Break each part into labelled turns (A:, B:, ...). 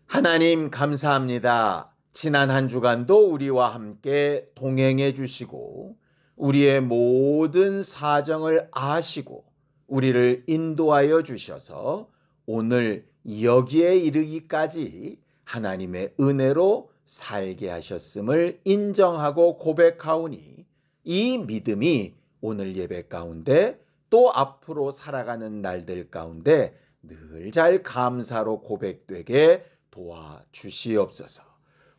A: 하나님 감사합니다. 지난 한 주간도 우리와 함께 동행해 주시고 우리의 모든 사정을 아시고 우리를 인도하여 주셔서 오늘 여기에 이르기까지 하나님의 은혜로 살게 하셨음을 인정하고 고백하오니 이 믿음이 오늘 예배 가운데 또 앞으로 살아가는 날들 가운데 늘 잘 감사로 고백되게 도와주시옵소서.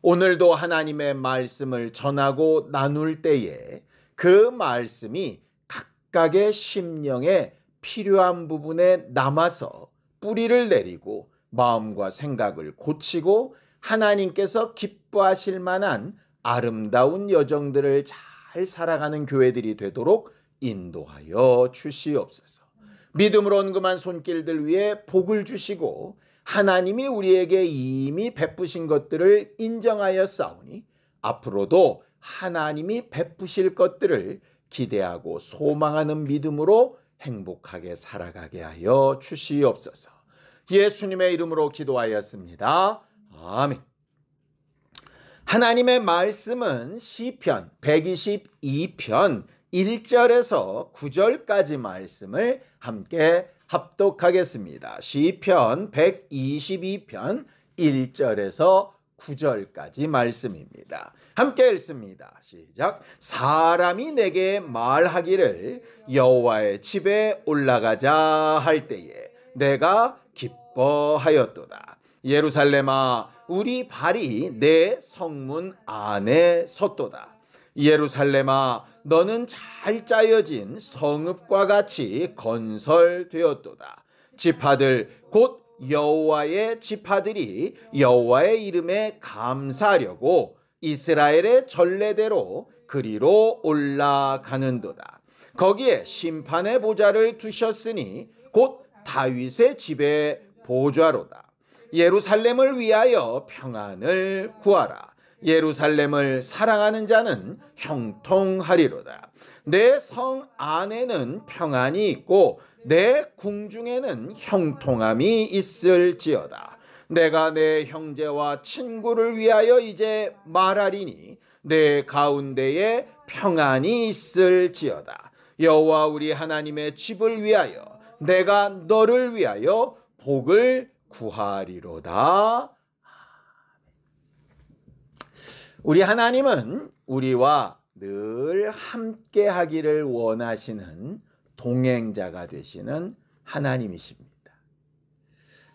A: 오늘도 하나님의 말씀을 전하고 나눌 때에 그 말씀이 각각의 심령에 필요한 부분에 남아서 뿌리를 내리고 마음과 생각을 고치고 하나님께서 기뻐하실 만한 아름다운 여정들을 잘 살아가는 교회들이 되도록 인도하여 주시옵소서. 믿음으로 언금한 손길들 위에 복을 주시고 하나님이 우리에게 이미 베푸신 것들을 인정하여 싸우니 앞으로도 하나님이 베푸실 것들을 기대하고 소망하는 믿음으로 행복하게 살아가게 하여 주시옵소서. 예수님의 이름으로 기도하였습니다. 아멘. 하나님의 말씀은 시편 122편 1절에서 9절까지 말씀을 함께 합독하겠습니다. 시편 122편 1절에서 9절까지 말씀입니다. 함께 읽습니다. 시작. 사람이 내게 말하기를 여호와의 집에 올라가자 할 때에 내가 기뻐하였도다. 예루살렘아 우리 발이 내 성문 안에 섰도다. 예루살렘아 너는 잘 짜여진 성읍과 같이 건설되었도다. 지파들 곧 여호와의 지파들이 여호와의 이름에 감사하려고 이스라엘의 전례대로 그리로 올라가는도다. 거기에 심판의 보좌를 두셨으니 곧 다윗의 집의 보좌로다. 예루살렘을 위하여 평안을 구하라. 예루살렘을 사랑하는 자는 형통하리로다. 내 성 안에는 평안이 있고 내 궁중에는 형통함이 있을지어다. 내가 내 형제와 친구를 위하여 이제 말하리니 내 가운데에 평안이 있을지어다. 여호와 우리 하나님의 집을 위하여 내가 너를 위하여 복을 구하리로다. 우리 하나님은 우리와 늘 함께 하기를 원하시는 동행자가 되시는 하나님이십니다.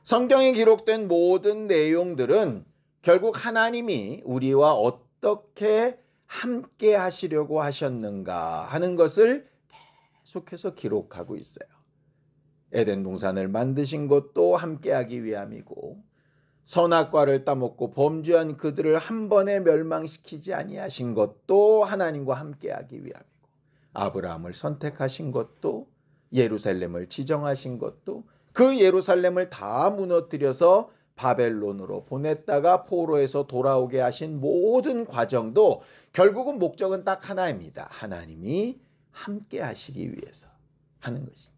A: 성경에 기록된 모든 내용들은 결국 하나님이 우리와 어떻게 함께 하시려고 하셨는가 하는 것을 계속해서 기록하고 있어요. 에덴 동산을 만드신 것도 함께 하기 위함이고 선악과를 따먹고 범죄한 그들을 한 번에 멸망시키지 아니하신 것도 하나님과 함께하기 위함이고 아브라함을 선택하신 것도 예루살렘을 지정하신 것도 그 예루살렘을 다 무너뜨려서 바벨론으로 보냈다가 포로에서 돌아오게 하신 모든 과정도 결국은 목적은 딱 하나입니다. 하나님이 함께하시기 위해서 하는 것이죠.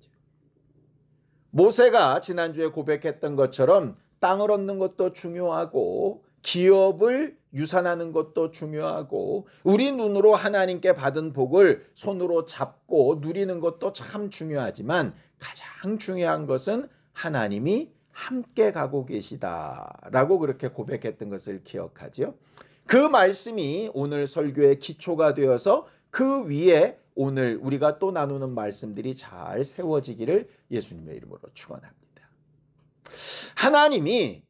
A: 모세가 지난주에 고백했던 것처럼 땅을 얻는 것도 중요하고 기업을 유산하는 것도 중요하고 우리 눈으로 하나님께 받은 복을 손으로 잡고 누리는 것도 참 중요하지만 가장 중요한 것은 하나님이 함께 가고 계시다라고 그렇게 고백했던 것을 기억하죠. 그 말씀이 오늘 설교의 기초가 되어서 그 위에 오늘 우리가 또 나누는 말씀들이 잘 세워지기를 예수님의 이름으로 축원합니다. 하나님이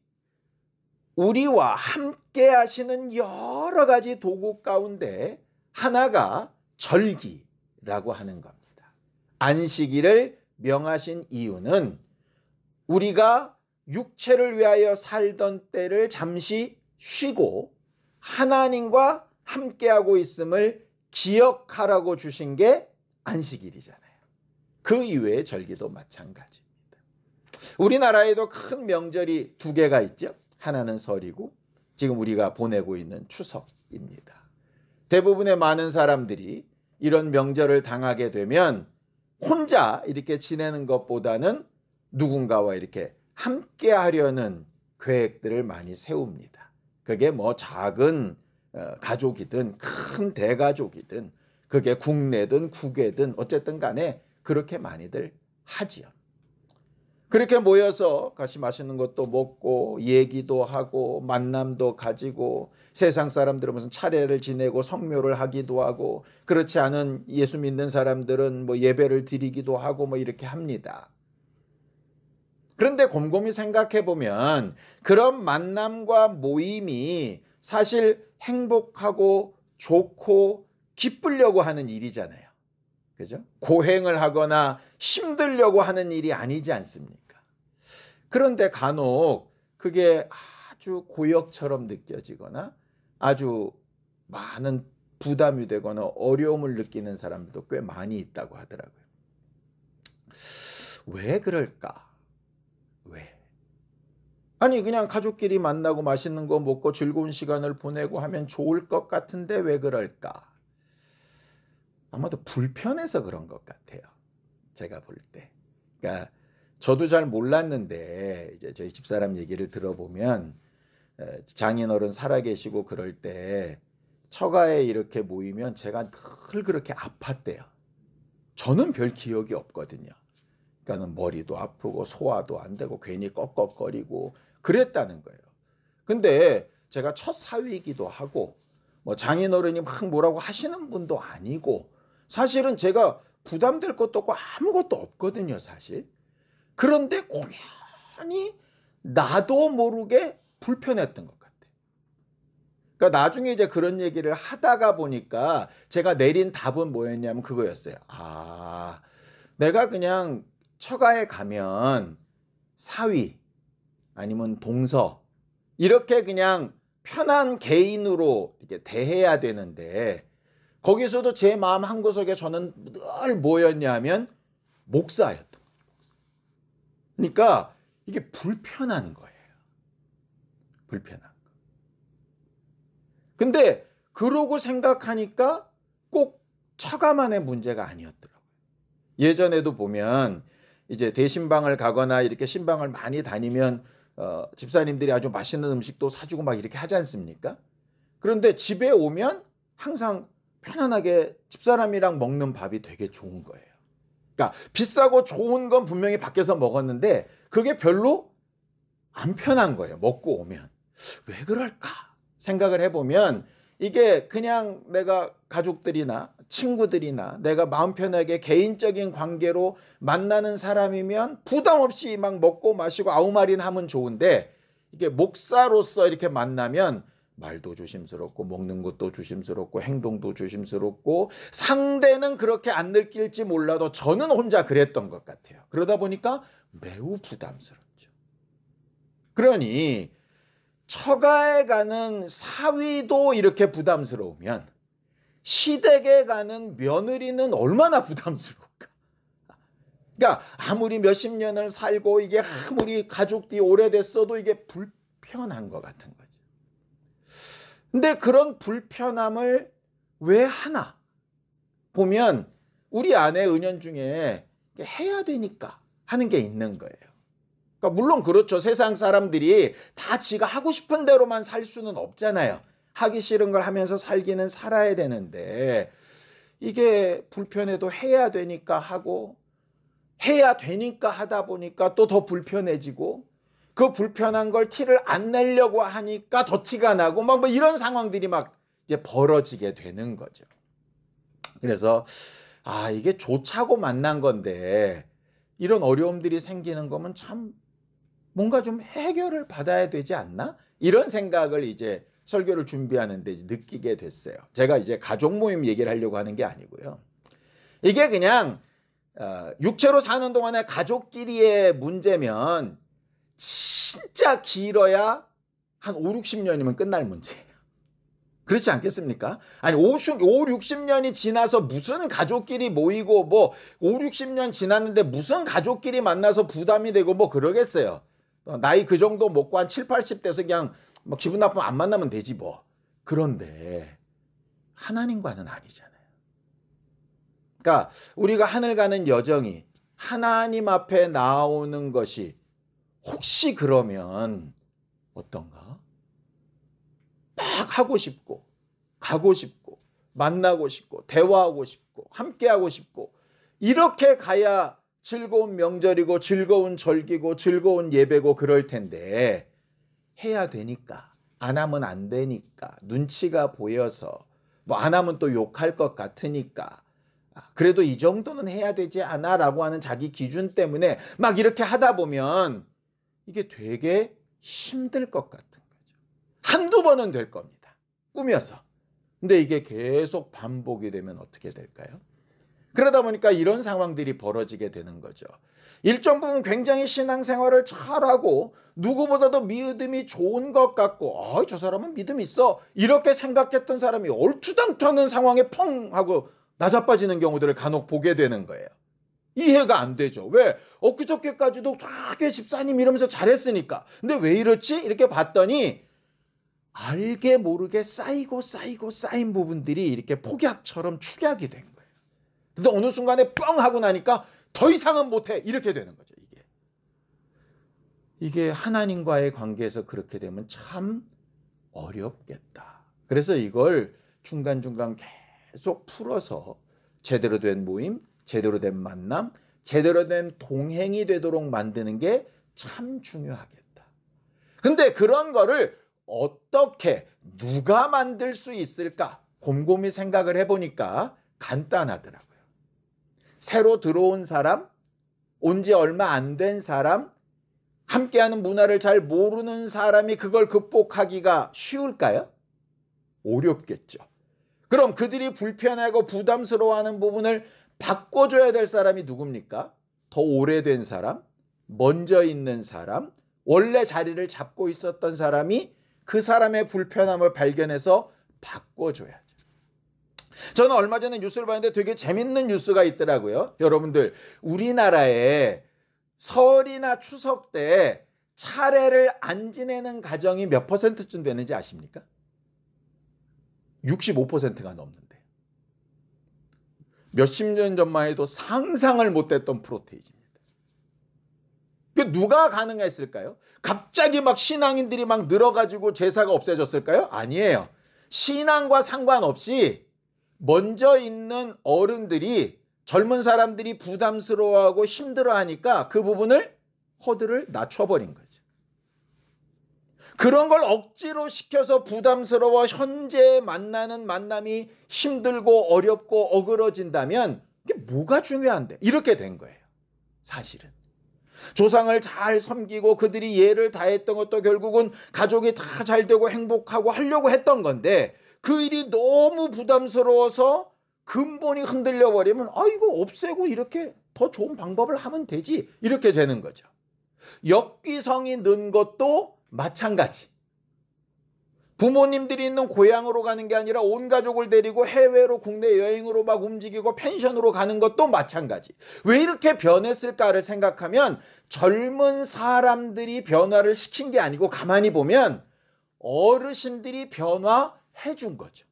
A: 우리와 함께 하시는 여러 가지 도구 가운데 하나가 절기라고 하는 겁니다. 안식일을 명하신 이유는 우리가 육체를 위하여 살던 때를 잠시 쉬고 하나님과 함께하고 있음을 기억하라고 주신 게 안식일이잖아요. 그 이외의 절기도 마찬가지입니다. 우리나라에도 큰 명절이 두 개가 있죠. 하나는 설이고 지금 우리가 보내고 있는 추석입니다. 대부분의 많은 사람들이 이런 명절을 당하게 되면 혼자 이렇게 지내는 것보다는 누군가와 이렇게 함께 하려는 계획들을 많이 세웁니다. 그게 뭐 작은 가족이든 큰 대가족이든 그게 국내든 국외든 어쨌든 간에 그렇게 많이들 하지요. 그렇게 모여서 같이 맛있는 것도 먹고 얘기도 하고 만남도 가지고 세상 사람들은 무슨 차례를 지내고 성묘를 하기도 하고 그렇지 않은 예수 믿는 사람들은 뭐 예배를 드리기도 하고 뭐 이렇게 합니다. 그런데 곰곰이 생각해 보면 그런 만남과 모임이 사실 행복하고 좋고 기쁘려고 하는 일이잖아요. 그죠? 고행을 하거나 힘들려고 하는 일이 아니지 않습니까? 그런데 간혹 그게 아주 고역처럼 느껴지거나 아주 많은 부담이 되거나 어려움을 느끼는 사람들도 꽤 많이 있다고 하더라고요. 왜 그럴까? 왜? 아니 그냥 가족끼리 만나고 맛있는 거 먹고 즐거운 시간을 보내고 하면 좋을 것 같은데 왜 그럴까? 아마도 불편해서 그런 것 같아요. 제가 볼 때. 그러니까 저도 잘 몰랐는데 이제 저희 집사람 얘기를 들어보면 장인어른 살아계시고 그럴 때 처가에 이렇게 모이면 제가 늘 그렇게 아팠대요. 저는 별 기억이 없거든요. 그러니까는 머리도 아프고 소화도 안 되고 괜히 꺽꺽거리고 그랬다는 거예요. 근데 제가 첫 사위이기도 하고 뭐 장인어른이 막 뭐라고 하시는 분도 아니고 사실은 제가 부담될 것도 없고 아무것도 없거든요, 사실. 그런데 공연히 나도 모르게 불편했던 것 같아요. 그러니까 나중에 이제 그런 얘기를 하다가 보니까 제가 내린 답은 뭐였냐면 그거였어요. 아, 내가 그냥 처가에 가면 사위 아니면 동서 이렇게 그냥 편한 개인으로 이렇게 대해야 되는데 거기서도 제 마음 한구석에 저는 늘 뭐였냐면 목사였던 거예요. 그러니까 이게 불편한 거예요. 불편한 거. 근데 그러고 생각하니까 꼭 처가만의 문제가 아니었더라고요. 예전에도 보면 이제 대신방을 가거나 이렇게 신방을 많이 다니면 집사님들이 아주 맛있는 음식도 사주고 막 이렇게 하지 않습니까? 그런데 집에 오면 항상 편안하게 집사람이랑 먹는 밥이 되게 좋은 거예요. 그러니까 비싸고 좋은 건 분명히 밖에서 먹었는데 그게 별로 안 편한 거예요. 먹고 오면. 왜 그럴까 생각을 해보면 이게 그냥 내가 가족들이나 친구들이나 내가 마음 편하게 개인적인 관계로 만나는 사람이면 부담 없이 막 먹고 마시고 아무 말이나 하면 좋은데 이게 목사로서 이렇게 만나면 말도 조심스럽고 먹는 것도 조심스럽고 행동도 조심스럽고 상대는 그렇게 안 느낄지 몰라도 저는 혼자 그랬던 것 같아요. 그러다 보니까 매우 부담스럽죠. 그러니 처가에 가는 사위도 이렇게 부담스러우면 시댁에 가는 며느리는 얼마나 부담스러울까. 그러니까 아무리 몇십 년을 살고 이게 아무리 가족들이 오래됐어도 이게 불편한 것 같은 거죠. 근데 그런 불편함을 왜 하나 보면 우리 안에 은연중에 해야 되니까 하는 게 있는 거예요. 그러니까 물론 그렇죠. 세상 사람들이 다 지가 하고 싶은 대로만 살 수는 없잖아요. 하기 싫은 걸 하면서 살기는 살아야 되는데 이게 불편해도 해야 되니까 하고 해야 되니까 하다 보니까 또 더 불편해지고 그 불편한 걸 티를 안 내려고 하니까 더 티가 나고 막 뭐 이런 상황들이 막 이제 벌어지게 되는 거죠. 그래서 이게 좋자고 만난 건데 이런 어려움들이 생기는 거면 참 뭔가 좀 해결을 받아야 되지 않나? 이런 생각을 이제 설교를 준비하는데 이제 느끼게 됐어요. 제가 이제 가족 모임 얘기를 하려고 하는 게 아니고요. 이게 그냥 육체로 사는 동안에 가족끼리의 문제면 진짜 길어야 한 5, 60년이면 끝날 문제예요. 그렇지 않겠습니까? 아니 5, 60년이 지나서 무슨 가족끼리 모이고 뭐 5, 60년 지났는데 무슨 가족끼리 만나서 부담이 되고 뭐 그러겠어요. 나이 그 정도 먹고 한 7, 80 돼서 그냥 뭐 기분 나쁘면 안 만나면 되지 뭐. 그런데 하나님과는 아니잖아요. 그러니까 우리가 하늘 가는 여정이 하나님 앞에 나오는 것이 혹시 그러면 어떤가? 막 하고 싶고 가고 싶고 만나고 싶고 대화하고 싶고 함께하고 싶고 이렇게 가야 즐거운 명절이고 즐거운 절기고 즐거운 예배고 그럴 텐데 해야 되니까 안 하면 안 되니까 눈치가 보여서 뭐 안 하면 또 욕할 것 같으니까 그래도 이 정도는 해야 되지 않아 라고 하는 자기 기준 때문에 막 이렇게 하다 보면 이게 되게 힘들 것 같은 거죠. 한두 번은 될 겁니다. 꾸며서. 근데 이게 계속 반복이 되면 어떻게 될까요? 그러다 보니까 이런 상황들이 벌어지게 되는 거죠. 일정 부분 굉장히 신앙생활을 잘하고 누구보다도 믿음이 좋은 것 같고 저 사람은 믿음 있어 이렇게 생각했던 사람이 얼추당토하는 상황에 펑 하고 나자빠지는 경우들을 간혹 보게 되는 거예요. 이해가 안 되죠. 왜? 엊그저께까지도 되게 집사님 이러면서 잘했으니까. 근데 왜 이렇지? 이렇게 봤더니 알게 모르게 쌓이고 쌓인 부분들이 이렇게 폭약처럼 축약이 된 거예요. 근데 어느 순간에 뻥 하고 나니까 더 이상은 못해 이렇게 되는 거죠. 이게 하나님과의 관계에서 그렇게 되면 참 어렵겠다. 그래서 이걸 중간중간 계속 풀어서 제대로 된 모임, 제대로 된 만남, 제대로 된 동행이 되도록 만드는 게 참 중요하겠다. 근데 그런 거를 어떻게 누가 만들 수 있을까? 곰곰이 생각을 해보니까 간단하더라고요. 새로 들어온 사람, 온 지 얼마 안 된 사람, 함께하는 문화를 잘 모르는 사람이 그걸 극복하기가 쉬울까요? 어렵겠죠. 그럼 그들이 불편하고 부담스러워하는 부분을 바꿔줘야 될 사람이 누굽니까? 더 오래된 사람, 먼저 있는 사람, 원래 자리를 잡고 있었던 사람이 그 사람의 불편함을 발견해서 바꿔줘야죠. 저는 얼마 전에 뉴스를 봤는데 되게 재밌는 뉴스가 있더라고요. 여러분들, 우리나라에 설이나 추석 때 차례를 안 지내는 가정이 몇 %쯤 되는지 아십니까? 65%가 넘는데 몇십 년 전만 해도 상상을 못했던 프로테이지입니다. 누가 가능했을까요? 갑자기 막 신앙인들이 막 늘어가지고 제사가 없어졌을까요? 아니에요. 신앙과 상관없이 먼저 있는 어른들이 젊은 사람들이 부담스러워하고 힘들어하니까 그 부분을 허들을 낮춰버린 거죠. 그런 걸 억지로 시켜서 부담스러워 현재 만나는 만남이 힘들고 어렵고 어그러진다면 이게 뭐가 중요한데? 이렇게 된 거예요. 사실은. 조상을 잘 섬기고 그들이 예를 다했던 것도 결국은 가족이 다 잘 되고 행복하고 하려고 했던 건데 그 일이 너무 부담스러워서 근본이 흔들려 버리면 이거 없애고 이렇게 더 좋은 방법을 하면 되지 이렇게 되는 거죠. 역기성이 는 것도 마찬가지. 부모님들이 있는 고향으로 가는 게 아니라 온 가족을 데리고 해외로 국내 여행으로 막 움직이고 펜션으로 가는 것도 마찬가지. 왜 이렇게 변했을까를 생각하면 젊은 사람들이 변화를 시킨 게 아니고 가만히 보면 어르신들이 변화해 준 거죠.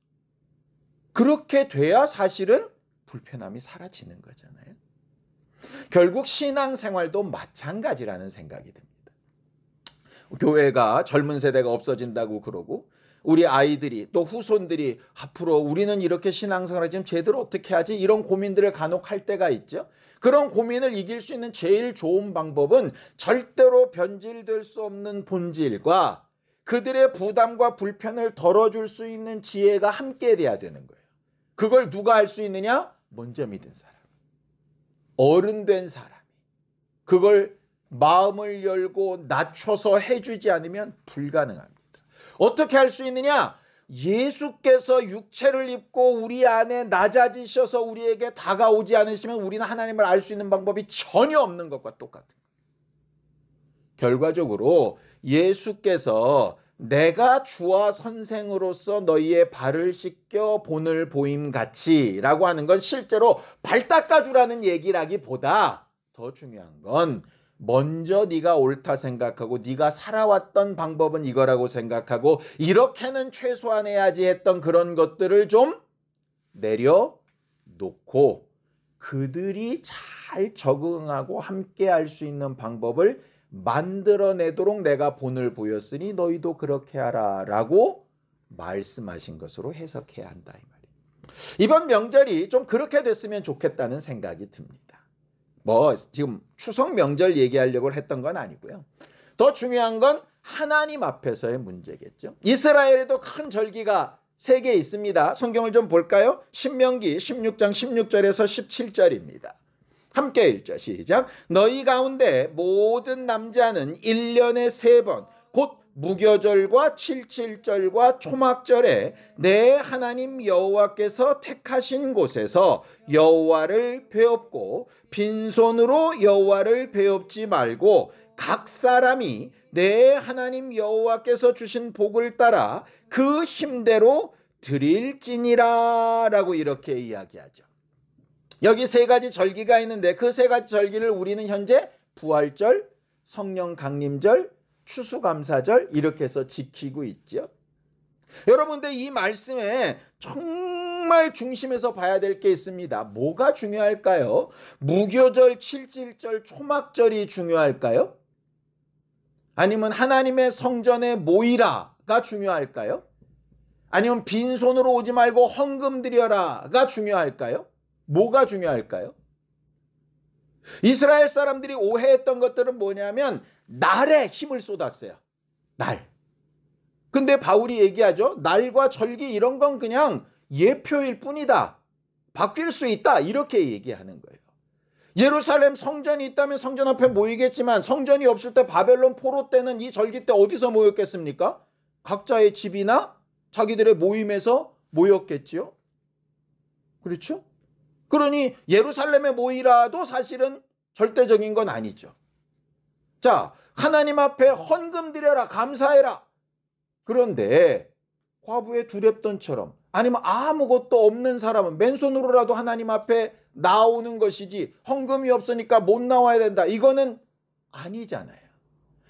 A: 그렇게 돼야 사실은 불편함이 사라지는 거잖아요. 결국 신앙생활도 마찬가지라는 생각이 듭니다. 교회가 젊은 세대가 없어진다고 그러고 우리 아이들이 또 후손들이 앞으로 우리는 이렇게 신앙생활을 지금 제대로 어떻게 하지? 이런 고민들을 간혹 할 때가 있죠. 그런 고민을 이길 수 있는 제일 좋은 방법은 절대로 변질될 수 없는 본질과 그들의 부담과 불편을 덜어줄 수 있는 지혜가 함께 돼야 되는 거예요. 그걸 누가 할 수 있느냐? 먼저 믿은 사람. 어른 된 사람이. 그걸 마음을 열고 낮춰서 해주지 않으면 불가능합니다. 어떻게 할 수 있느냐? 예수께서 육체를 입고 우리 안에 낮아지셔서 우리에게 다가오지 않으시면 우리는 하나님을 알 수 있는 방법이 전혀 없는 것과 똑같은 거예요. 결과적으로 예수께서 내가 주와 선생으로서 너희의 발을 씻겨 본을 보임같이 라고 하는 건 실제로 발 닦아주라는 얘기라기보다 더 중요한 건 먼저 네가 옳다 생각하고 네가 살아왔던 방법은 이거라고 생각하고 이렇게는 최소한 해야지 했던 그런 것들을 좀 내려놓고 그들이 잘 적응하고 함께 할 수 있는 방법을 만들어내도록 내가 본을 보였으니 너희도 그렇게 하라 라고 말씀하신 것으로 해석해야 한다, 이 말이에요. 이번 명절이 좀 그렇게 됐으면 좋겠다는 생각이 듭니다. 뭐 지금 추석 명절 얘기하려고 했던 건 아니고요. 더 중요한 건 하나님 앞에서의 문제겠죠. 이스라엘에도 큰 절기가 3개 있습니다. 성경을 좀 볼까요? 신명기 16장 16절에서 17절입니다. 함께 읽죠. 시작. 너희 가운데 모든 남자는 1년에 3번 곧 무교절과 칠칠절과 초막절에 내 하나님 여호와께서 택하신 곳에서 여호와를 배웁고 빈손으로 여호와를 배웁지 말고 각 사람이 내 하나님 여호와께서 주신 복을 따라 그 힘대로 드릴지니라 라고 이렇게 이야기하죠. 여기 3가지 절기가 있는데 그 3가지 절기를 우리는 현재 부활절, 성령 강림절, 추수감사절 이렇게 해서 지키고 있죠. 여러분들 이 말씀에 정말 중심에서 봐야 될 게 있습니다. 뭐가 중요할까요? 무교절, 칠칠절, 초막절이 중요할까요? 아니면 하나님의 성전에 모이라가 중요할까요? 아니면 빈손으로 오지 말고 헌금 드려라가 중요할까요? 뭐가 중요할까요? 이스라엘 사람들이 오해했던 것들은 뭐냐면 날에 힘을 쏟았어요. 날. 근데 바울이 얘기하죠. 날과 절기 이런 건 그냥 예표일 뿐이다. 바뀔 수 있다. 이렇게 얘기하는 거예요. 예루살렘 성전이 있다면 성전 앞에 모이겠지만 성전이 없을 때 바벨론 포로 때는 이 절기 때 어디서 모였겠습니까? 각자의 집이나 자기들의 모임에서 모였겠지요. 그렇죠? 그러니 예루살렘에 모이라도 사실은 절대적인 건 아니죠. 자, 하나님 앞에 헌금 드려라, 감사해라. 그런데 과부의 두렙돈처럼 아니면 아무것도 없는 사람은 맨손으로라도 하나님 앞에 나오는 것이지 헌금이 없으니까 못 나와야 된다. 이거는 아니잖아요.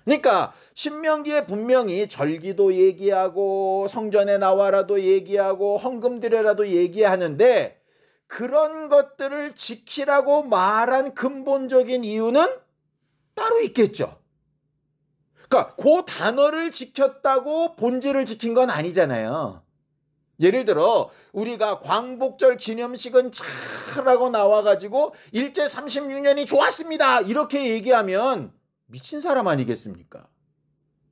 A: 그러니까 신명기에 분명히 절기도 얘기하고 성전에 나와라도 얘기하고 헌금 드려라도 얘기하는데 그런 것들을 지키라고 말한 근본적인 이유는 따로 있겠죠. 그러니까 그 단어를 지켰다고 본질을 지킨 건 아니잖아요. 예를 들어 우리가 광복절 기념식은 잘하고 나와가지고 일제 36년이 좋았습니다 이렇게 얘기하면 미친 사람 아니겠습니까?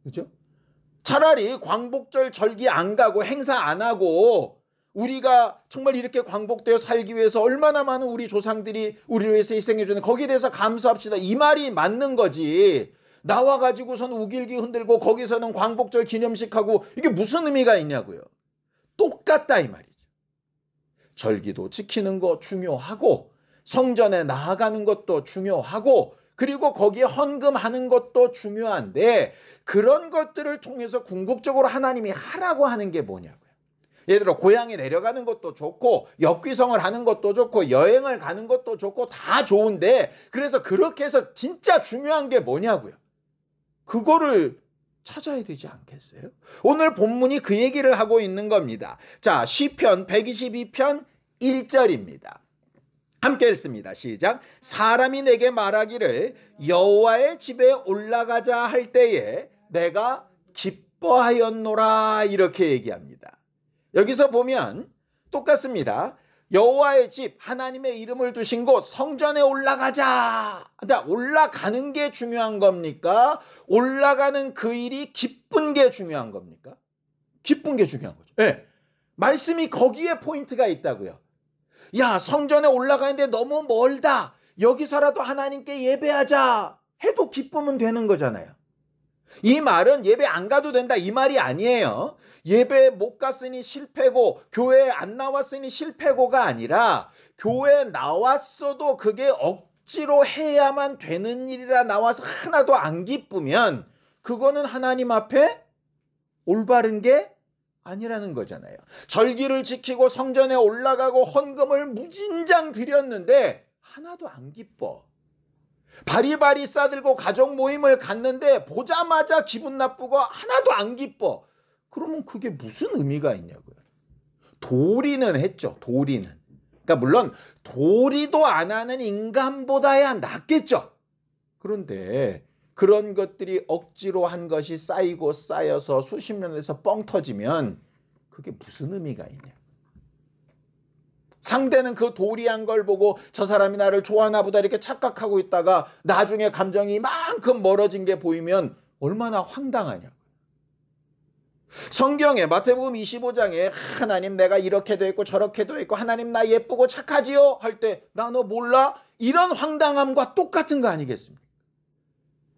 A: 그렇죠? 차라리 광복절 절기 안 가고 행사 안 하고 우리가 정말 이렇게 광복되어 살기 위해서 얼마나 많은 우리 조상들이 우리를 위해서 희생해 주는 거기에 대해서 감사합시다. 이 말이 맞는 거지. 나와가지고선 우길기 흔들고 거기서는 광복절 기념식하고 이게 무슨 의미가 있냐고요. 똑같다 이 말이죠. 절기도 지키는 거 중요하고 성전에 나아가는 것도 중요하고 그리고 거기에 헌금하는 것도 중요한데 그런 것들을 통해서 궁극적으로 하나님이 하라고 하는 게 뭐냐고요. 예를 들어 고향에 내려가는 것도 좋고 역귀성을 하는 것도 좋고 여행을 가는 것도 좋고 다 좋은데 그래서 그렇게 해서 진짜 중요한 게 뭐냐고요. 그거를 찾아야 되지 않겠어요? 오늘 본문이 그 얘기를 하고 있는 겁니다. 자, 시편 122편 1절입니다. 함께 읽습니다. 시작. 사람이 내게 말하기를 여호와의 집에 올라가자 할 때에 내가 기뻐하였노라 이렇게 얘기합니다. 여기서 보면 똑같습니다. 여호와의 집, 하나님의 이름을 두신 곳 성전에 올라가자. 올라가는 게 중요한 겁니까? 올라가는 그 일이 기쁜 게 중요한 겁니까? 기쁜 게 중요한 거죠. 네. 말씀이 거기에 포인트가 있다고요. 야, 성전에 올라가는데 너무 멀다. 여기서라도 하나님께 예배하자 해도 기쁘면 되는 거잖아요. 이 말은 예배 안 가도 된다 이 말이 아니에요. 예배 못 갔으니 실패고 교회에 안 나왔으니 실패고가 아니라 교회에 나왔어도 그게 억지로 해야만 되는 일이라 나와서 하나도 안 기쁘면 그거는 하나님 앞에 올바른 게 아니라는 거잖아요. 절기를 지키고 성전에 올라가고 헌금을 무진장 드렸는데 하나도 안 기뻐. 바리바리 싸들고 가족 모임을 갔는데 보자마자 기분 나쁘고 하나도 안 기뻐. 그러면 그게 무슨 의미가 있냐고요. 도리는 했죠. 도리는. 그러니까 물론 도리도 안 하는 인간보다야 낫겠죠. 그런데 그런 것들이 억지로 한 것이 쌓이고 쌓여서 수십 년에서 뻥 터지면 그게 무슨 의미가 있냐. 상대는 그 도리한 걸 보고 저 사람이 나를 좋아하나 보다 이렇게 착각하고 있다가 나중에 감정이 이만큼 멀어진 게 보이면 얼마나 황당하냐고. 성경에 마태복음 25장에 하나님 내가 이렇게도 했고 저렇게도 했고 하나님 나 예쁘고 착하지요 할 때 나 너 몰라? 이런 황당함과 똑같은 거 아니겠습니까?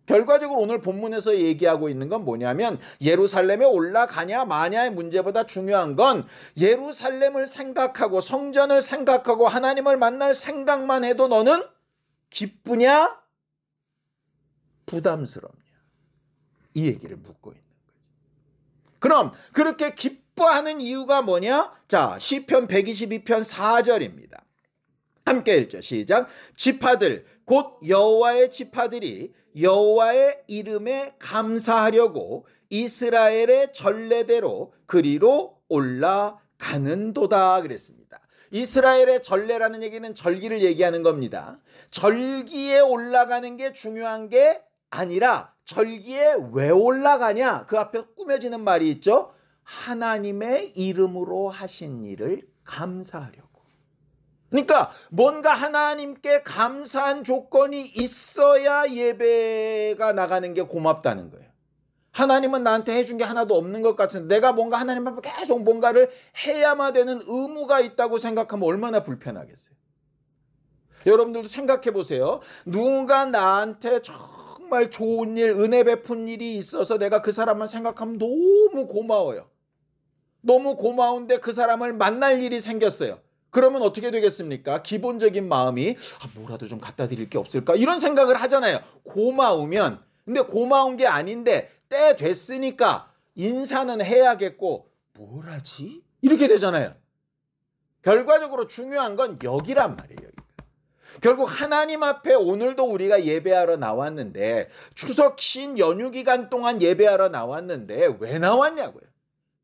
A: 결과적으로 오늘 본문에서 얘기하고 있는 건 뭐냐면 예루살렘에 올라가냐 마냐의 문제보다 중요한 건 예루살렘을 생각하고 성전을 생각하고 하나님을 만날 생각만 해도 너는 기쁘냐? 부담스럽냐? 이 얘기를 묻고 있는 거예요. 그럼 그렇게 기뻐하는 이유가 뭐냐? 자, 시편 122편 4절입니다. 함께 읽죠. 시작. 지파들 곧 여호와의 지파들이 여호와의 이름에 감사하려고 이스라엘의 전례대로 그리로 올라가는도다 그랬습니다. 이스라엘의 전례라는 얘기는 절기를 얘기하는 겁니다. 절기에 올라가는 게 중요한 게 아니라 절기에 왜 올라가냐? 그 앞에 꾸며지는 말이 있죠. 하나님의 이름으로 하신 일을 감사하려고. 그러니까 뭔가 하나님께 감사한 조건이 있어야 예배가 나가는 게 고맙다는 거예요. 하나님은 나한테 해준 게 하나도 없는 것 같은데 내가 뭔가 하나님 앞에 계속 뭔가를 해야만 되는 의무가 있다고 생각하면 얼마나 불편하겠어요. 여러분들도 생각해 보세요. 누군가 나한테 정말 좋은 일, 은혜 베푼 일이 있어서 내가 그 사람만 생각하면 너무 고마워요. 너무 고마운데 그 사람을 만날 일이 생겼어요. 그러면 어떻게 되겠습니까? 기본적인 마음이 뭐라도 좀 갖다 드릴 게 없을까? 이런 생각을 하잖아요. 고마우면. 근데 고마운 게 아닌데 때 됐으니까 인사는 해야겠고 뭘 하지? 이렇게 되잖아요. 결과적으로 중요한 건 여기란 말이에요. 여기. 결국 하나님 앞에 오늘도 우리가 예배하러 나왔는데 추석 쉰 연휴 기간 동안 예배하러 나왔는데 왜 나왔냐고요.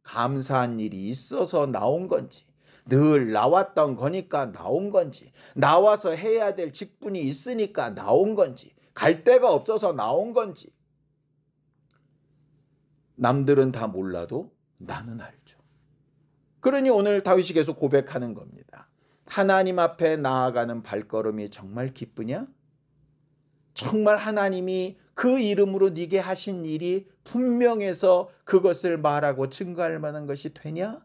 A: 감사한 일이 있어서 나온 건지 늘 나왔던 거니까 나온 건지 나와서 해야 될 직분이 있으니까 나온 건지 갈 데가 없어서 나온 건지 남들은 다 몰라도 나는 알죠. 그러니 오늘 다윗이 계속 고백하는 겁니다. 하나님 앞에 나아가는 발걸음이 정말 기쁘냐? 정말 하나님이 그 이름으로 네게 하신 일이 분명해서 그것을 말하고 증거할 만한 것이 되냐?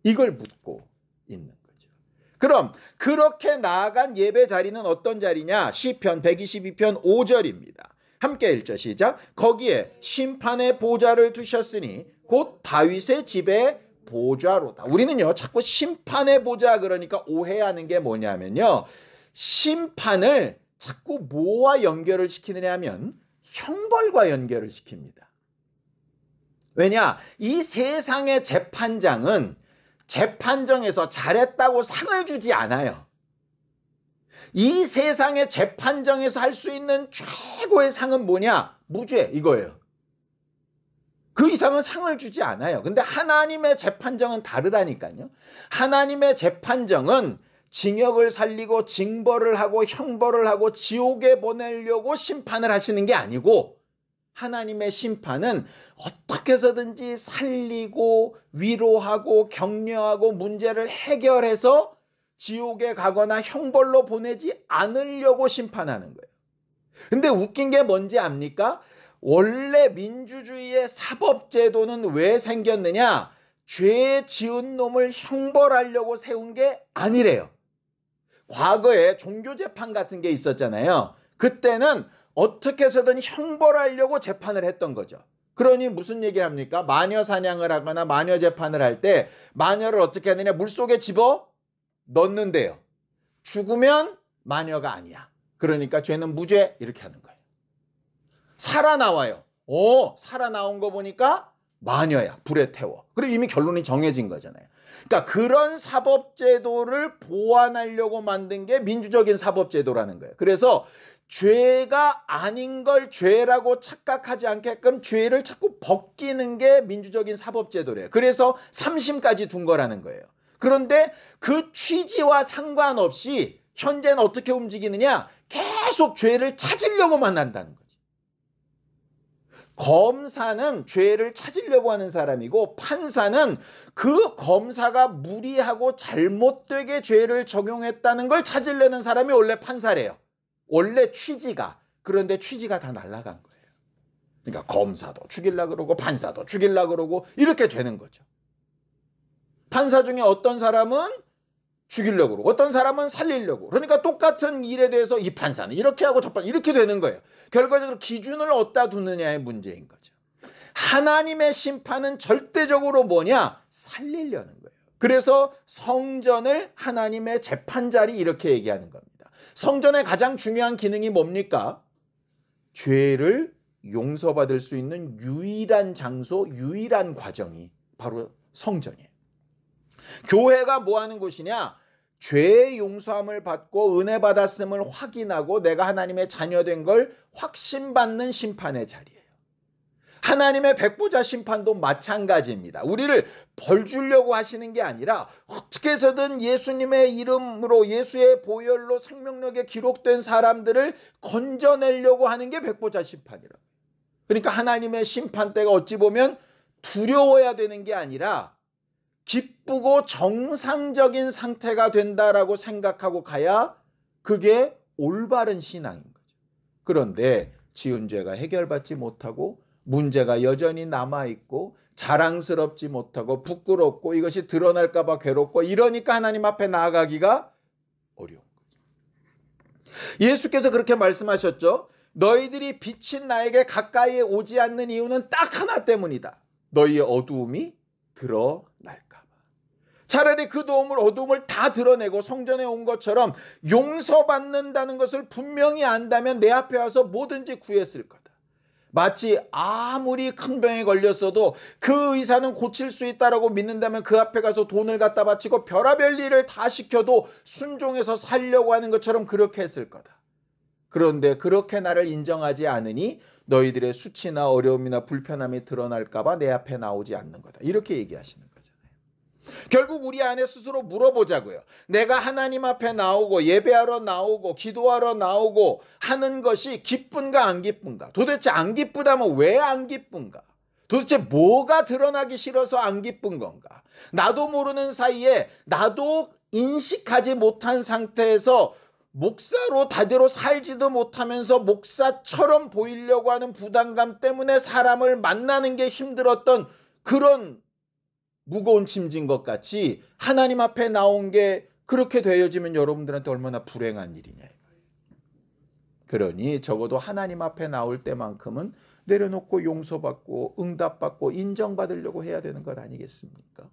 A: 이걸 묻고 있는 거죠. 그럼 그렇게 나아간 예배 자리는 어떤 자리냐? 시편 122편 5절입니다. 함께 읽죠. 시작. 거기에 심판의 보좌를 두셨으니 곧 다윗의 집에 보좌로다. 우리는요 자꾸 심판의 보좌 그러니까 오해하는 게 뭐냐면요. 심판을 자꾸 뭐와 연결을 시키느냐 하면 형벌과 연결을 시킵니다. 왜냐? 이 세상의 재판장은 재판정에서 잘했다고 상을 주지 않아요. 이 세상의 재판정에서 할 수 있는 최고의 상은 뭐냐? 무죄 이거예요. 그 이상은 상을 주지 않아요. 근데 하나님의 재판정은 다르다니까요. 하나님의 재판정은 징역을 살리고 징벌을 하고 형벌을 하고 지옥에 보내려고 심판을 하시는 게 아니고 하나님의 심판은 어떻게 해서든지 살리고 위로하고 격려하고 문제를 해결해서 지옥에 가거나 형벌로 보내지 않으려고 심판하는 거예요. 근데 웃긴 게 뭔지 압니까? 원래 민주주의의 사법제도는 왜 생겼느냐? 죄 지은 놈을 형벌하려고 세운 게 아니래요. 과거에 종교재판 같은 게 있었잖아요. 그때는 어떻게 해서든 형벌하려고 재판을 했던 거죠. 그러니 무슨 얘기를 합니까? 마녀 사냥을 하거나 마녀 재판을 할 때 마녀를 어떻게 하느냐? 물속에 집어 넣는데요. 죽으면 마녀가 아니야. 그러니까 죄는 무죄 이렇게 하는 거예요. 살아나와요. 살아나온 거 보니까 마녀야. 불에 태워. 그리고 이미 결론이 정해진 거잖아요. 그러니까 그런 사법제도를 보완하려고 만든 게 민주적인 사법제도라는 거예요. 그래서 죄가 아닌 걸 죄라고 착각하지 않게끔 죄를 자꾸 벗기는 게 민주적인 사법제도래요. 그래서 3심까지 둔 거라는 거예요. 그런데 그 취지와 상관없이 현재는 어떻게 움직이느냐? 계속 죄를 찾으려고만 한다는 거지. 검사는 죄를 찾으려고 하는 사람이고 판사는 그 검사가 무리하고 잘못되게 죄를 적용했다는 걸 찾으려는 사람이 원래 판사래요. 원래 취지가. 그런데 취지가 다 날아간 거예요. 그러니까 검사도 죽이려고 그러고 판사도 죽이려고 그러고 이렇게 되는 거죠. 판사 중에 어떤 사람은 죽이려고 그러고 어떤 사람은 살리려고. 그러니까 똑같은 일에 대해서 이 판사는 이렇게 하고 저 판사는 이렇게 되는 거예요. 결과적으로 기준을 어디다 두느냐의 문제인 거죠. 하나님의 심판은 절대적으로 뭐냐? 살리려는 거예요. 그래서 성전을 하나님의 재판자리 이렇게 얘기하는 겁니다. 성전의 가장 중요한 기능이 뭡니까? 죄를 용서받을 수 있는 유일한 장소, 유일한 과정이 바로 성전이에요. 교회가 뭐 하는 곳이냐? 죄의 용서함을 받고 은혜 받았음을 확인하고 내가 하나님의 자녀된 걸 확신받는 심판의 자리예요. 하나님의 백보자 심판도 마찬가지입니다. 우리를 벌 주려고 하시는 게 아니라 어떻게 해서든 예수님의 이름으로 예수의 보혈로 생명력에 기록된 사람들을 건져내려고 하는 게 백보자 심판이라고. 그러니까 하나님의 심판대가 어찌 보면 두려워야 되는 게 아니라 기쁘고 정상적인 상태가 된다라고 생각하고 가야 그게 올바른 신앙인 거죠. 그런데 지은 죄가 해결받지 못하고 문제가 여전히 남아있고 자랑스럽지 못하고 부끄럽고 이것이 드러날까 봐 괴롭고 이러니까 하나님 앞에 나아가기가 어려운 거죠. 예수께서 그렇게 말씀하셨죠. 너희들이 빛인 나에게 가까이 오지 않는 이유는 딱 하나 때문이다. 너희의 어두움이 드러날까 봐. 차라리 그 어두움을 다 드러내고 성전에 온 것처럼 용서받는다는 것을 분명히 안다면 내 앞에 와서 뭐든지 구했을 거다. 마치 아무리 큰 병에 걸렸어도 그 의사는 고칠 수 있다라고 믿는다면 그 앞에 가서 돈을 갖다 바치고 별의별 일을 다 시켜도 순종해서 살려고 하는 것처럼 그렇게 했을 거다. 그런데 그렇게 나를 인정하지 않으니 너희들의 수치나 어려움이나 불편함이 드러날까 봐 내 앞에 나오지 않는 거다. 이렇게 얘기하시는 거잖아요. 결국 우리 안에 스스로 물어보자고요. 내가 하나님 앞에 나오고 예배하러 나오고 기도하러 나오고 하는 것이 기쁜가 안 기쁜가? 도대체 안 기쁘다면 왜 안 기쁜가? 도대체 뭐가 드러나기 싫어서 안 기쁜 건가? 나도 모르는 사이에 나도 인식하지 못한 상태에서 목사로 다대로 살지도 못하면서 목사처럼 보이려고 하는 부담감 때문에 사람을 만나는 게 힘들었던 그런 무거운 짐진 것 같이 하나님 앞에 나온 게 그렇게 되어지면 여러분들한테 얼마나 불행한 일이냐. 그러니 적어도 하나님 앞에 나올 때만큼은 내려놓고 용서받고 응답받고 인정받으려고 해야 되는 것 아니겠습니까?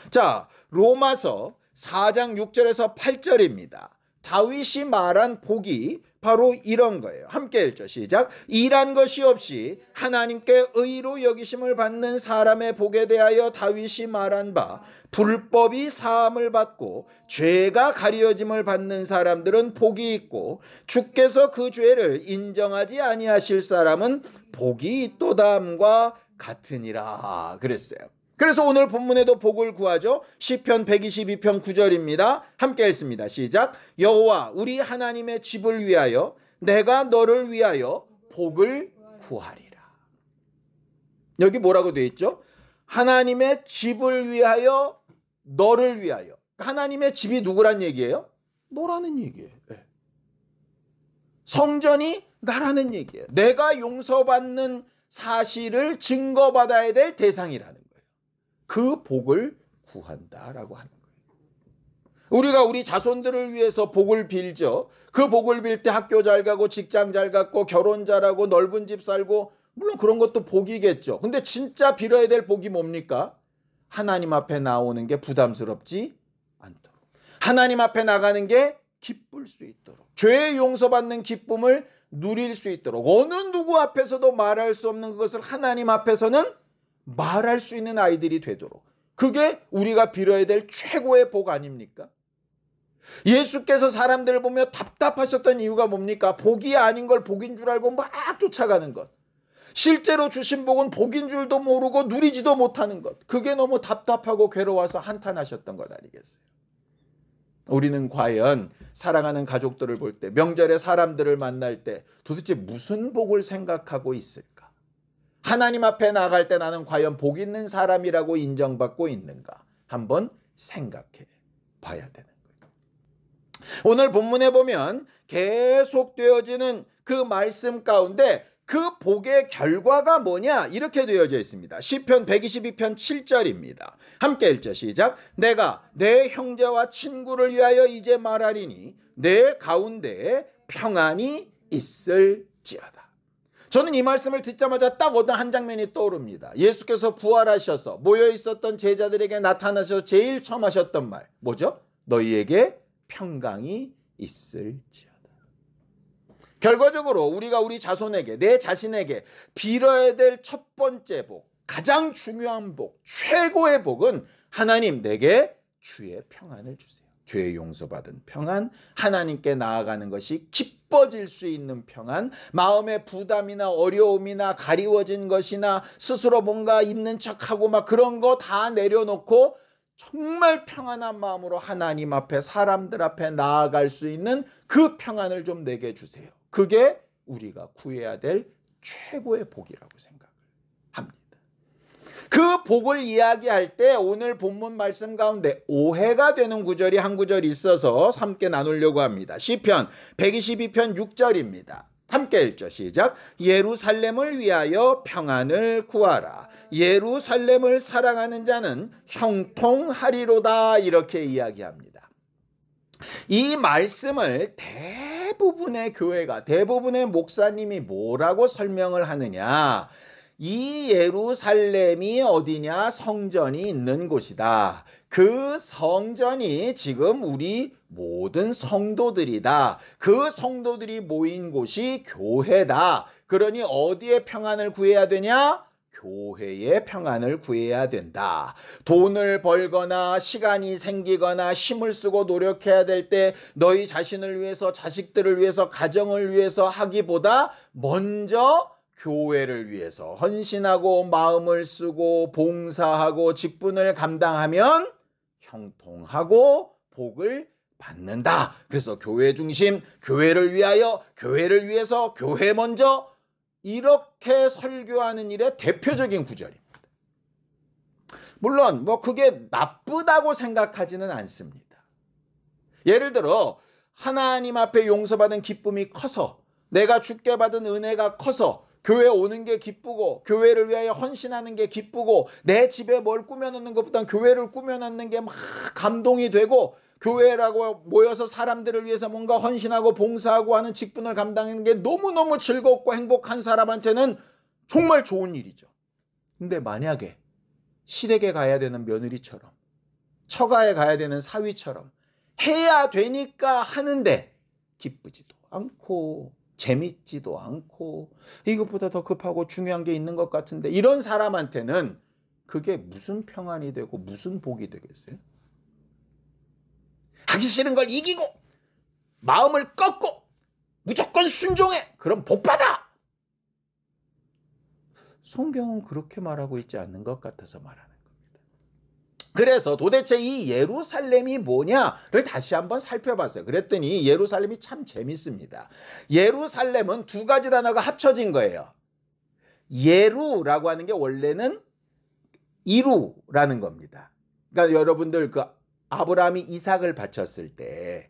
A: 자, 로마서 4장 6절에서 8절입니다. 다윗이 말한 복이 바로 이런 거예요. 함께 읽죠. 시작. 일한 것이 없이 하나님께 의로 여기심을 받는 사람의 복에 대하여 다윗이 말한 바 불법이 사함을 받고 죄가 가려짐을 받는 사람들은 복이 있고 주께서 그 죄를 인정하지 아니하실 사람은 복이 있도다함과 같으니라 그랬어요. 그래서 오늘 본문에도 복을 구하죠. 시편 122편 9절입니다. 함께 읽습니다. 시작. 여호와 우리 하나님의 집을 위하여 내가 너를 위하여 복을 구하리라. 여기 뭐라고 되어 있죠? 하나님의 집을 위하여 너를 위하여. 하나님의 집이 누구란 얘기예요? 너라는 얘기예요. 성전이 나라는 얘기예요. 내가 용서받는 사실을 증거받아야 될 대상이라는 거예요. 그 복을 구한다라고 하는 거예요. 우리가 우리 자손들을 위해서 복을 빌죠. 그 복을 빌 때 학교 잘 가고 직장 잘 갖고 결혼 잘하고 넓은 집 살고 물론 그런 것도 복이겠죠. 근데 진짜 빌어야 될 복이 뭡니까? 하나님 앞에 나오는 게 부담스럽지 않도록. 하나님 앞에 나가는 게 기쁠 수 있도록. 죄의 용서받는 기쁨을 누릴 수 있도록. 어느 누구 앞에서도 말할 수 없는 그것을 하나님 앞에서는 말할 수 있는 아이들이 되도록. 그게 우리가 빌어야 될 최고의 복 아닙니까? 예수께서 사람들을 보며 답답하셨던 이유가 뭡니까? 복이 아닌 걸 복인 줄 알고 막 쫓아가는 것. 실제로 주신 복은 복인 줄도 모르고 누리지도 못하는 것. 그게 너무 답답하고 괴로워서 한탄하셨던 것 아니겠어요? 우리는 과연 사랑하는 가족들을 볼 때, 명절에 사람들을 만날 때 도대체 무슨 복을 생각하고 있을까? 하나님 앞에 나갈 때 나는 과연 복 있는 사람이라고 인정받고 있는가? 한번 생각해 봐야 되는 거예요. 오늘 본문에 보면 계속 되어지는 그 말씀 가운데 그 복의 결과가 뭐냐? 이렇게 되어져 있습니다. 시편 122편 7절입니다. 함께 읽죠. 시작. 내가 내 형제와 친구를 위하여 이제 말하리니 내 가운데에 평안이 있을지어다. 저는 이 말씀을 듣자마자 딱 어떤 한 장면이 떠오릅니다. 예수께서 부활하셔서 모여 있었던 제자들에게 나타나셔서 제일 처음 하셨던 말 뭐죠? 너희에게 평강이 있을지어다. 결과적으로 우리가 우리 자손에게, 내 자신에게 빌어야 될 첫 번째 복, 가장 중요한 복, 최고의 복은 하나님 내게 주의 평안을 주세요. 죄의 용서받은 평안, 하나님께 나아가는 것이 기뻐질 수 있는 평안, 마음의 부담이나 어려움이나 가리워진 것이나 스스로 뭔가 있는 척하고 막 그런 거 다 내려놓고 정말 평안한 마음으로 하나님 앞에, 사람들 앞에 나아갈 수 있는 그 평안을 좀 내게 주세요. 그게 우리가 구해야 될 최고의 복이라고 생각을 합니다. 그 복을 이야기할 때 오늘 본문 말씀 가운데 오해가 되는 구절이 한 구절이 있어서 함께 나누려고 합니다. 시편 122편 6절입니다. 함께 읽죠. 시작. 예루살렘을 위하여 평안을 구하라. 예루살렘을 사랑하는 자는 형통하리로다. 이렇게 이야기합니다. 이 말씀을 대부분의 교회가, 대부분의 목사님이 뭐라고 설명을 하느냐? 이 예루살렘이 어디냐? 성전이 있는 곳이다. 그 성전이 지금 우리 모든 성도들이다. 그 성도들이 모인 곳이 교회다. 그러니 어디에 평안을 구해야 되냐? 교회의 평안을 구해야 된다. 돈을 벌거나 시간이 생기거나 힘을 쓰고 노력해야 될 때 너희 자신을 위해서, 자식들을 위해서, 가정을 위해서 하기보다 먼저 교회를 위해서 헌신하고 마음을 쓰고 봉사하고 직분을 감당하면 형통하고 복을 받는다. 그래서 교회 중심, 교회를 위하여, 교회를 위해서, 교회 먼저, 이렇게 설교하는 일의 대표적인 구절입니다. 물론 뭐 그게 나쁘다고 생각하지는 않습니다. 예를 들어 하나님 앞에 용서받은 기쁨이 커서, 내가 주께 받은 은혜가 커서 교회 오는 게 기쁘고 교회를 위하여 헌신하는 게 기쁘고 내 집에 뭘 꾸며놓는 것보단 교회를 꾸며놓는 게 막 감동이 되고 교회라고 모여서 사람들을 위해서 뭔가 헌신하고 봉사하고 하는 직분을 감당하는 게 너무너무 즐겁고 행복한 사람한테는 정말 좋은 일이죠. 근데 만약에 시댁에 가야 되는 며느리처럼, 처가에 가야 되는 사위처럼 해야 되니까 하는데 기쁘지도 않고 재밌지도 않고 이것보다 더 급하고 중요한 게 있는 것 같은데, 이런 사람한테는 그게 무슨 평안이 되고 무슨 복이 되겠어요? 하기 싫은 걸 이기고 마음을 꺾고 무조건 순종해. 그럼 복 받아. 성경은 그렇게 말하고 있지 않는 것 같아서 말하는 겁니다. 그래서 도대체 이 예루살렘이 뭐냐를 다시 한번 살펴봤어요. 그랬더니 예루살렘이 참 재밌습니다. 예루살렘은 두 가지 단어가 합쳐진 거예요. 예루라고 하는 게 원래는 이루라는 겁니다. 그러니까 여러분들 그 아브라함이 이삭을 바쳤을 때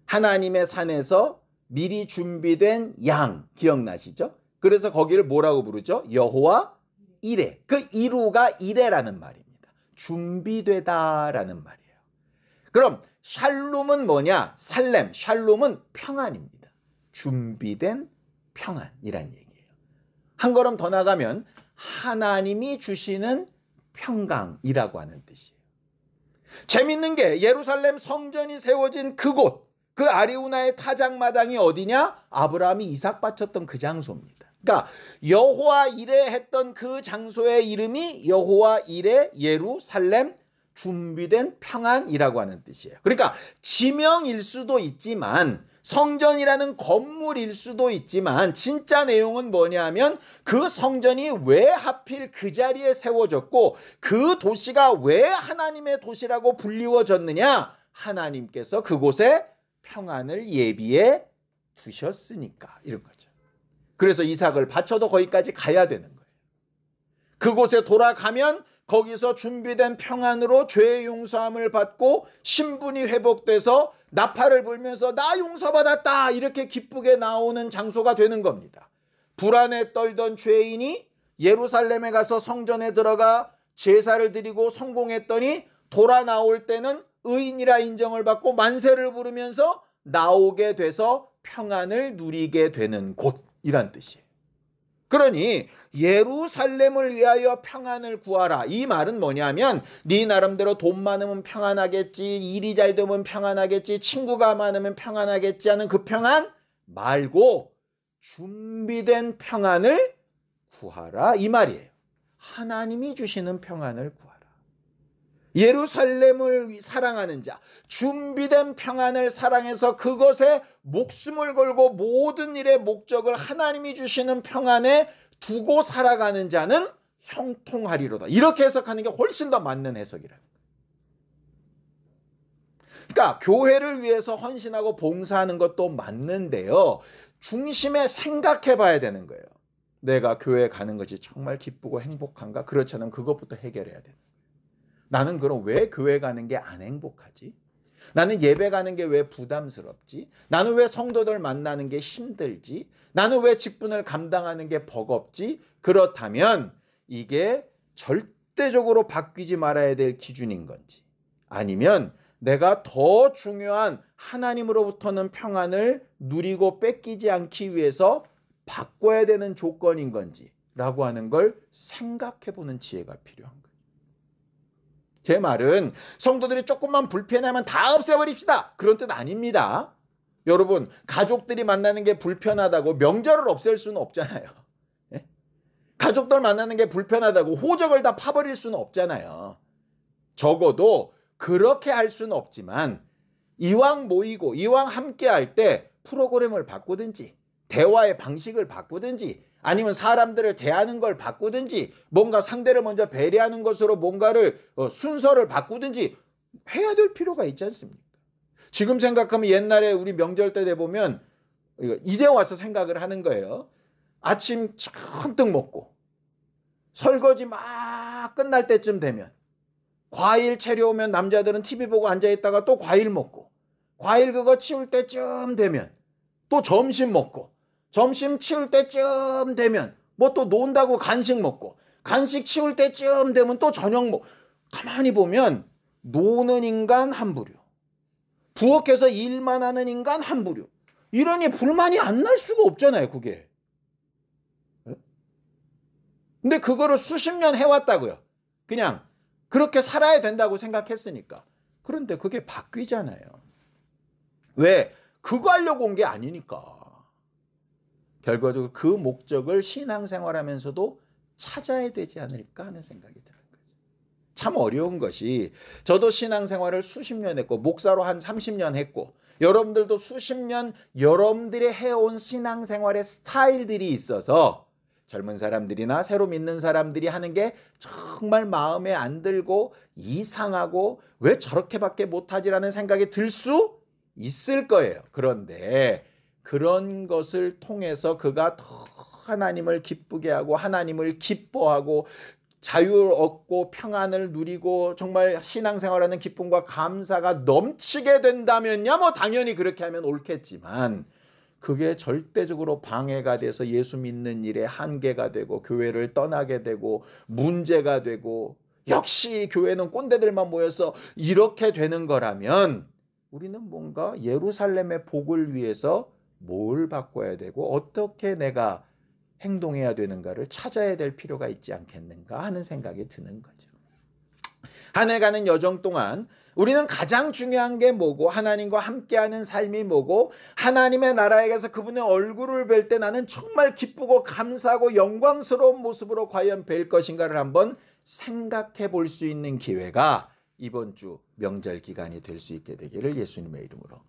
A: 하나님의 산에서 미리 준비된 양 기억나시죠? 그래서 거기를 뭐라고 부르죠? 여호와 이레. 그 이루가 이레라는 말입니다. 준비되다라는 말이에요. 그럼 샬롬은 뭐냐? 살렘, 샬롬은 평안입니다. 준비된 평안이란 얘기예요. 한 걸음 더 나가면 하나님이 주시는 평강이라고 하는 뜻이에요. 재밌는 게 예루살렘 성전이 세워진 그곳, 그 아리우나의 타작마당이 어디냐? 아브라함이 이삭 바쳤던 그 장소입니다. 그러니까 여호와 이레 했던 그 장소의 이름이 여호와 이레 예루살렘, 준비된 평안이라고 하는 뜻이에요. 그러니까 지명일 수도 있지만, 성전이라는 건물일 수도 있지만 진짜 내용은 뭐냐면 그 성전이 왜 하필 그 자리에 세워졌고 그 도시가 왜 하나님의 도시라고 불리워졌느냐? 하나님께서 그곳에 평안을 예비해 두셨으니까, 이런 거죠. 그래서 이삭을 바쳐도 거기까지 가야 되는 거예요. 그곳에 돌아가면 거기서 준비된 평안으로 죄의 용서함을 받고 신분이 회복돼서 나팔을 불면서 나 용서받았다 이렇게 기쁘게 나오는 장소가 되는 겁니다. 불안에 떨던 죄인이 예루살렘에 가서 성전에 들어가 제사를 드리고 성공했더니 돌아 나올 때는 의인이라 인정을 받고 만세를 부르면서 나오게 돼서 평안을 누리게 되는 곳이란 뜻이에요. 그러니 예루살렘을 위하여 평안을 구하라. 이 말은 뭐냐면 네 나름대로 돈 많으면 평안하겠지, 일이 잘 되면 평안하겠지, 친구가 많으면 평안하겠지 하는 그 평안 말고 준비된 평안을 구하라 이 말이에요. 하나님이 주시는 평안을 구하라. 예루살렘을 사랑하는 자, 준비된 평안을 사랑해서 그것에 목숨을 걸고 모든 일의 목적을 하나님이 주시는 평안에 두고 살아가는 자는 형통하리로다. 이렇게 해석하는 게 훨씬 더 맞는 해석이라는 거예요. 그러니까 교회를 위해서 헌신하고 봉사하는 것도 맞는데요. 중심에 생각해 봐야 되는 거예요. 내가 교회 가는 것이 정말 기쁘고 행복한가? 그렇지 않으면 그것부터 해결해야 돼요. 나는 그럼 왜 교회 가는 게 안 행복하지? 나는 예배 가는 게 왜 부담스럽지? 나는 왜 성도들 만나는 게 힘들지? 나는 왜 직분을 감당하는 게 버겁지? 그렇다면 이게 절대적으로 바뀌지 말아야 될 기준인 건지, 아니면 내가 더 중요한 하나님으로부터는 평안을 누리고 뺏기지 않기 위해서 바꿔야 되는 조건인 건지 라고 하는 걸 생각해 보는 지혜가 필요한 거예요. 제 말은 성도들이 조금만 불편하면 다 없애버립시다 그런 뜻 아닙니다. 여러분, 가족들이 만나는 게 불편하다고 명절을 없앨 수는 없잖아요. 예? 가족들 만나는 게 불편하다고 호적을 다 파버릴 수는 없잖아요. 적어도 그렇게 할 수는 없지만 이왕 모이고 이왕 함께 할 때 프로그램을 바꾸든지 대화의 방식을 바꾸든지 아니면 사람들을 대하는 걸 바꾸든지 뭔가 상대를 먼저 배려하는 것으로 뭔가를 순서를 바꾸든지 해야 될 필요가 있지 않습니까? 지금 생각하면 옛날에 우리 명절 때 되보면 이제 와서 생각을 하는 거예요. 아침 잔뜩 먹고 설거지 막 끝날 때쯤 되면 과일 채려오면 남자들은 TV 보고 앉아있다가 또 과일 먹고 과일 그거 치울 때쯤 되면 또 점심 먹고 점심 치울 때쯤 되면 뭐 또 논다고 간식 먹고 간식 치울 때쯤 되면 또 저녁 먹고 가만히 보면 노는 인간 한 부류, 부엌에서 일만 하는 인간 한 부류. 이러니 불만이 안 날 수가 없잖아요, 그게. 근데 그거를 수십 년 해왔다고요. 그냥 그렇게 살아야 된다고 생각했으니까. 그런데 그게 바뀌잖아요. 왜? 그거 하려고 온 게 아니니까. 결과적으로 그 목적을 신앙생활하면서도 찾아야 되지 않을까 하는 생각이 드는 거죠. 참 어려운 것이, 저도 신앙생활을 수십 년 했고 목사로 한 30년 했고 여러분들도 수십 년 여러분들이 해온 신앙생활의 스타일들이 있어서 젊은 사람들이나 새로 믿는 사람들이 하는 게 정말 마음에 안 들고 이상하고 왜 저렇게밖에 못하지라는 생각이 들 수 있을 거예요. 그런데 그런 것을 통해서 그가 더 하나님을 기쁘게 하고 하나님을 기뻐하고 자유를 얻고 평안을 누리고 정말 신앙생활하는 기쁨과 감사가 넘치게 된다면야 뭐 당연히 그렇게 하면 옳겠지만 그게 절대적으로 방해가 돼서 예수 믿는 일에 한계가 되고 교회를 떠나게 되고 문제가 되고 역시 교회는 꼰대들만 모여서 이렇게 되는 거라면 우리는 뭔가 예루살렘의 복을 위해서 뭘 바꿔야 되고 어떻게 내가 행동해야 되는가를 찾아야 될 필요가 있지 않겠는가 하는 생각이 드는 거죠. 하늘 가는 여정 동안 우리는 가장 중요한 게 뭐고 하나님과 함께하는 삶이 뭐고 하나님의 나라에게서 그분의 얼굴을 뵐 때 나는 정말 기쁘고 감사하고 영광스러운 모습으로 과연 뵐 것인가를 한번 생각해 볼 수 있는 기회가 이번 주 명절 기간이 될 수 있게 되기를 예수님의 이름으로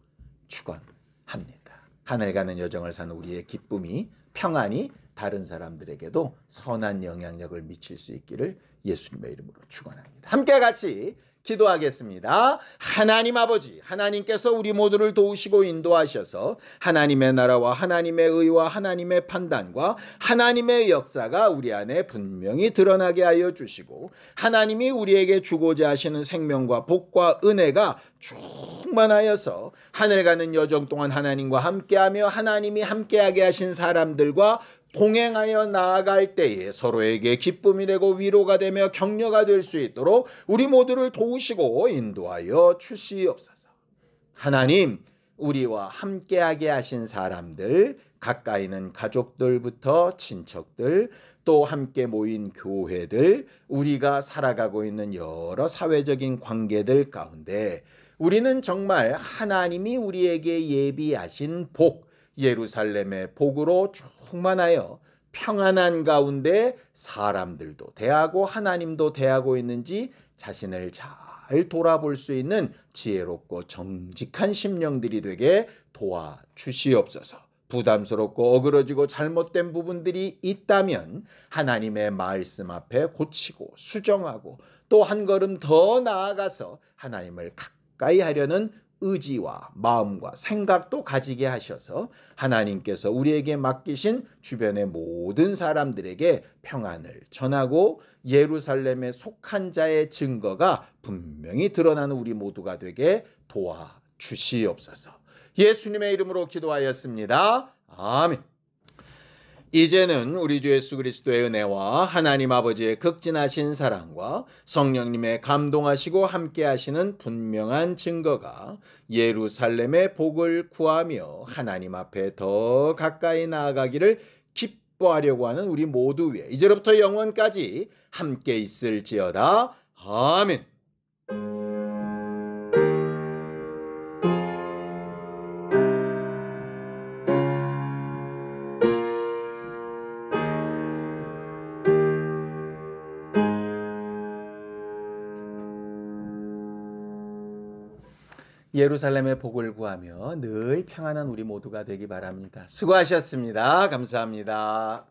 A: 축원합니다. 하늘 가는 여정을 사는 우리의 기쁨이, 평안이 다른 사람들에게도 선한 영향력을 미칠 수 있기를 예수님의 이름으로 축원합니다. 함께 같이 기도하겠습니다. 하나님 아버지, 하나님께서 우리 모두를 도우시고 인도하셔서 하나님의 나라와 하나님의 의와 하나님의 판단과 하나님의 역사가 우리 안에 분명히 드러나게 하여 주시고, 하나님이 우리에게 주고자 하시는 생명과 복과 은혜가 충만하여서 하늘 가는 여정 동안 하나님과 함께하며 하나님이 함께하게 하신 사람들과 동행하여 나아갈 때에 서로에게 기쁨이 되고 위로가 되며 격려가 될 수 있도록 우리 모두를 도우시고 인도하여 주시옵소서. 하나님, 우리와 함께하게 하신 사람들, 가까이는 가족들부터 친척들, 또 함께 모인 교회들, 우리가 살아가고 있는 여러 사회적인 관계들 가운데 우리는 정말 하나님이 우리에게 예비하신 복, 예루살렘의 복으로 충만하여 평안한 가운데 사람들도 대하고 하나님도 대하고 있는지 자신을 잘 돌아볼 수 있는 지혜롭고 정직한 심령들이 되게 도와주시옵소서. 부담스럽고 어그러지고 잘못된 부분들이 있다면 하나님의 말씀 앞에 고치고 수정하고 또 한 걸음 더 나아가서 하나님을 가까이 하려는 의지와 마음과 생각도 가지게 하셔서 하나님께서 우리에게 맡기신 주변의 모든 사람들에게 평안을 전하고 예루살렘에 속한 자의 증거가 분명히 드러나는 우리 모두가 되게 도와주시옵소서. 예수님의 이름으로 기도하였습니다. 아멘. 이제는 우리 주 예수 그리스도의 은혜와 하나님 아버지의 극진하신 사랑과 성령님의 감동하시고 함께 하시는 분명한 증거가 예루살렘의 복을 구하며 하나님 앞에 더 가까이 나아가기를 기뻐하려고 하는 우리 모두 위에 이제로부터 영원까지 함께 있을지어다. 아멘. 예루살렘의 복을 구하며 늘 평안한 우리 모두가 되기 바랍니다. 수고하셨습니다. 감사합니다.